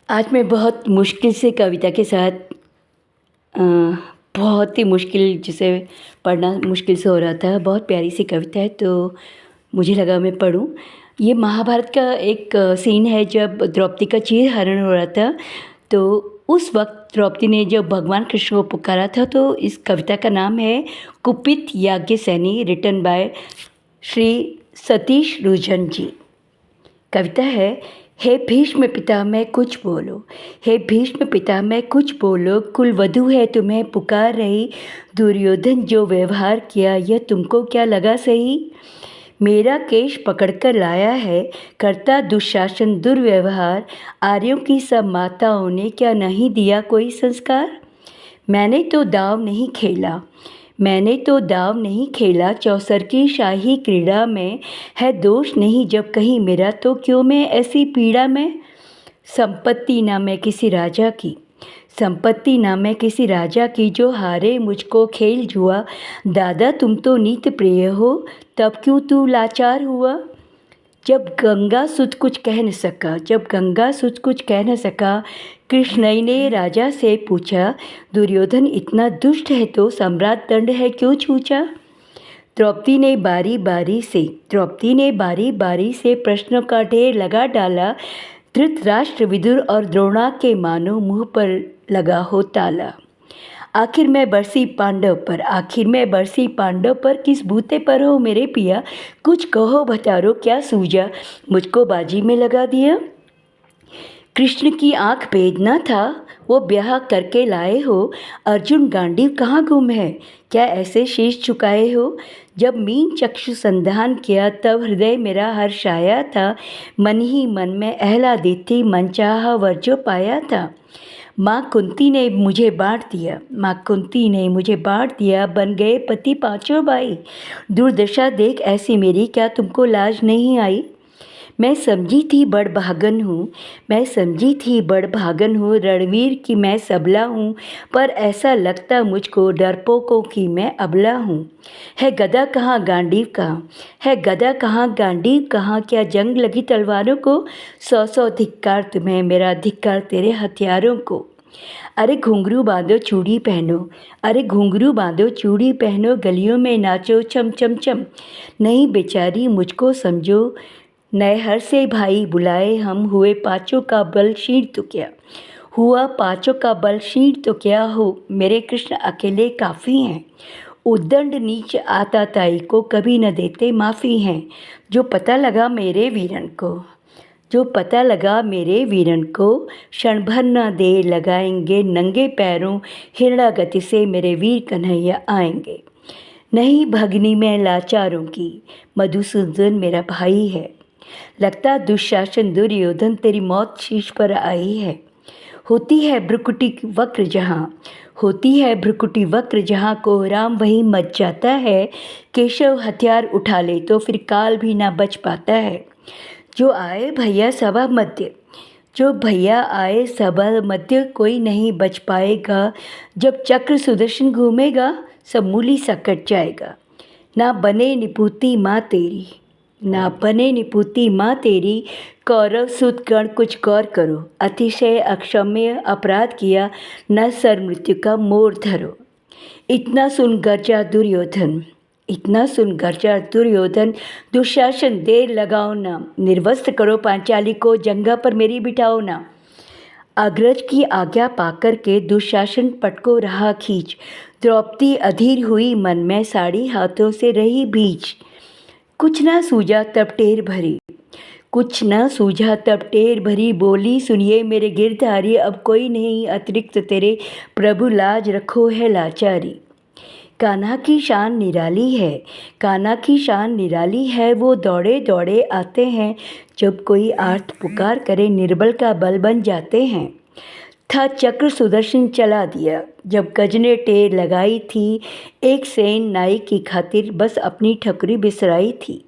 आज मैं बहुत मुश्किल से कविता के साथ अ, बहुत ही मुश्किल जिसे पढ़ना मुश्किल से हो रहा था। बहुत प्यारी सी कविता है तो मुझे लगा मैं पढ़ूँ। ये महाभारत का एक सीन है जब द्रौपदी का चीरहरण हो रहा था। तो उस वक़्त द्रौपदी ने जब भगवान कृष्ण को पुकारा था तो इस कविता का नाम है कुपित याज्ञसेनी रिटन बाय श्री सतीश रुजन जी। कविता है। हे भीष्म पितामह कुछ बोलो, हे भीष्म पितामह कुछ बोलो, कुलवधू है तुम्हें पुकार रही, दुर्योधन जो व्यवहार किया यह तुमको क्या लगा सही। मेरा केश पकड़कर लाया है, करता दुशासन दुर्व्यवहार, आर्यों की सब माताओं ने क्या नहीं दिया कोई संस्कार। मैंने तो दाव नहीं खेला, मैंने तो दाव नहीं खेला, चौसर की शाही क्रीड़ा में है दोष नहीं जब कहीं मेरा, तो क्यों मैं ऐसी पीड़ा में। संपत्ति ना मैं किसी राजा की, संपत्ति ना मैं किसी राजा की, जो हारे मुझको खेल जुआ। दादा तुम तो नीत प्रिय हो, तब क्यों तू लाचार हुआ। जब गंगा सुत कुछ कह न सका, जब गंगा सुत कुछ कह न सका, कृष्ण ने राजा से पूछा, दुर्योधन इतना दुष्ट है तो सम्राट दंड है क्यों छूचा। द्रौपदी ने बारी बारी से, द्रौपदी ने बारी बारी से प्रश्नों का ढेर लगा डाला, धृतराष्ट्र विदुर और द्रोणा के मानो मुँह पर लगा हो ताला। आखिर मैं बरसी पांडव पर, आखिर मैं बरसी पांडव पर, किस बूते पर हो मेरे पिया, कुछ कहो भतारो क्या सूझा, मुझको बाजी में लगा दिया। कृष्ण की आंख भेद न था, वो ब्याह करके लाए हो, अर्जुन गांडीव कहाँ गुम है, क्या ऐसे शीश झुकाए हो। जब मीन चक्षु संधान किया तब हृदय मेरा हर्ष आया था, मन ही मन में आह्लादित थी, मनचाहा वर जो पाया था। माँ कुंती ने मुझे बांट दिया, माँ कुंती ने मुझे बांट दिया, बन गए पति पांचों भाई, दुर्दशा देख ऐसी मेरी क्या तुमको लाज नहीं आई। मैं समझी थी बड़ भागन हूँ, मैं समझी थी बड़ भागन हूँ, रणवीर की मैं सबला हूँ, पर ऐसा लगता मुझको डरपोकों की मैं अबला हूँ। है गदा कहाँ गांडीव कहाँ, है गदा कहाँ गांडीव कहाँ, क्या जंग लगी तलवारों को, सौ सौ धिक्कार तुम्हें मेरा धिक्कार तेरे हथियारों को। अरे घुंघरू बांधो चूड़ी पहनो, अरे घुंघरू बांधो चूड़ी पहनो, गलियों में नाचो चम चम चम, नहीं बेचारी मुझको समझो, नए हर से भाई बुलाए हम, हुए पाँचों का बल क्षीण तो क्या, हुआ पाँचों का बल क्षीण तो क्या हो, मेरे कृष्ण अकेले काफ़ी हैं। उद्दंड नीच आता ताई को कभी न देते माफ़ी हैं, जो पता लगा मेरे वीरन को, जो पता लगा मेरे वीरन को, क्षण भर न दे लगाएंगे नंगे पैरों, हिरणा गति से मेरे वीर कन्हैया आएंगे। नहीं भगनी में लाचारों की, मधुसूदन मेरा भाई है, लगता दुशासन दुर्योधन तेरी मौत शीश पर आई है। होती है भ्रुकुटी वक्र जहाँ, होती है भ्रुकुटी वक्र जहाँ, कोहराम वहीं मच जाता है, केशव हथियार उठा ले तो फिर काल भी ना बच पाता है। जो आए भैया सभा मध्य, जो भैया आए सभा मध्य, कोई नहीं बच पाएगा, जब चक्र सुदर्शन घूमेगा सब मूली सा कट जाएगा। ना बने निपुती माँ तेरी, ना बने निपुती माँ तेरी, कौरव सुत गण कुछ गौर करो, अतिशय अक्षम्य अपराध किया, न सर मृत्यु का मोर धरो। इतना सुन गर्जा दुर्योधन, इतना सुन गर्जा दुर्योधन, दुशासन देर लगाओ ना, निर्वस्त्र करो पांचाली को, जंगा पर मेरी बिठाओ ना। अग्रज की आज्ञा पाकर के दुशासन पटको रहा खींच, द्रौपदी अधीर हुई मन में, साड़ी हाथों से रही भीज। कुछ ना सूझा तब टेर भरी, कुछ न सूझा तब टेर भरी, बोली सुनिए मेरे गिरधारी, अब कोई नहीं अतिरिक्त तेरे, प्रभु लाज रखो है लाचारी। कान्हा की शान निराली है, कान्हा की शान निराली है, वो दौड़े दौड़े आते हैं, जब कोई आर्त पुकार करे निर्बल का बल बन जाते हैं। था चक्र सुदर्शन चला दिया, जब गज ने टेर लगाई थी, एक सेन नाई की खातिर बस अपनी ठकुरी बिसराई थी।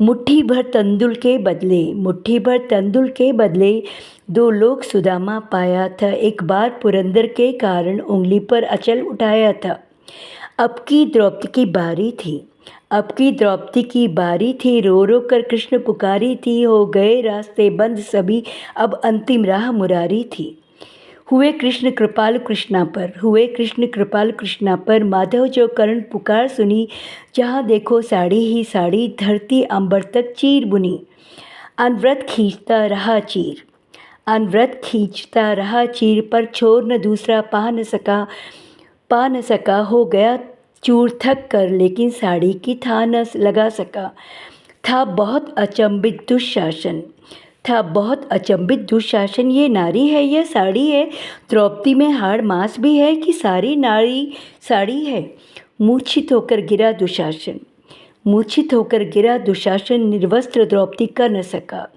मुट्ठी भर तंदुल के बदले, मुट्ठी भर तंदुल के बदले, दो लोग सुदामा पाया था, एक बार पुरंदर के कारण उंगली पर अचल उठाया था। अब की द्रौपदी की बारी थी, अब की द्रौपदी की बारी थी, रो रो कर कृष्ण पुकारी थी, हो गए रास्ते बंद सभी, अब अंतिम राह मुरारी थी। हुए कृष्ण कृपाल कृष्णा पर, हुए कृष्ण कृपाल कृष्णा पर, माधव जो कर्ण पुकार सुनी, जहाँ देखो साड़ी ही साड़ी, धरती अंबर तक चीर बुनी। अनव्रत खींचता रहा चीर, अनव्रत खींचता रहा चीर, पर छोर न दूसरा पा न सका, हो गया चूर थक कर, लेकिन साड़ी की था न लगा सका। था बहुत अचंभित दुशासन, था बहुत अचंभित दुशासन, ये नारी है यह साड़ी है, द्रौपदी में हाड़ मांस भी है कि सारी नारी साड़ी है। मूर्छित होकर गिरा दुशासन, मूर्छित होकर गिरा दुशासन, निर्वस्त्र द्रौपदी कर न सका।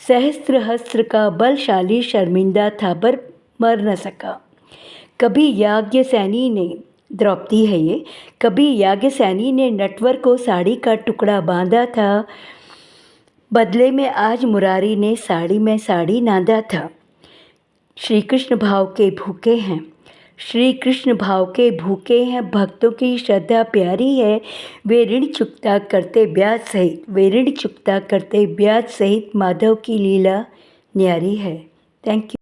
सहस्त्र हस्त्र का बलशाली शर्मिंदा था पर मर न सका। कभी याज्ञसेनी ने, द्रौपदी है ये, कभी याज्ञसेनी ने नटवर को साड़ी का टुकड़ा बांधा था, बदले में आज मुरारी ने साड़ी में साड़ी नांदा था। श्री कृष्ण भाव के भूखे हैं, श्री कृष्ण भाव के भूखे हैं, भक्तों की श्रद्धा प्यारी है, वे ऋण चुकता करते ब्याज सहित, वे ऋण चुकता करते ब्याज सहित, माधव की लीला न्यारी है। Thank you.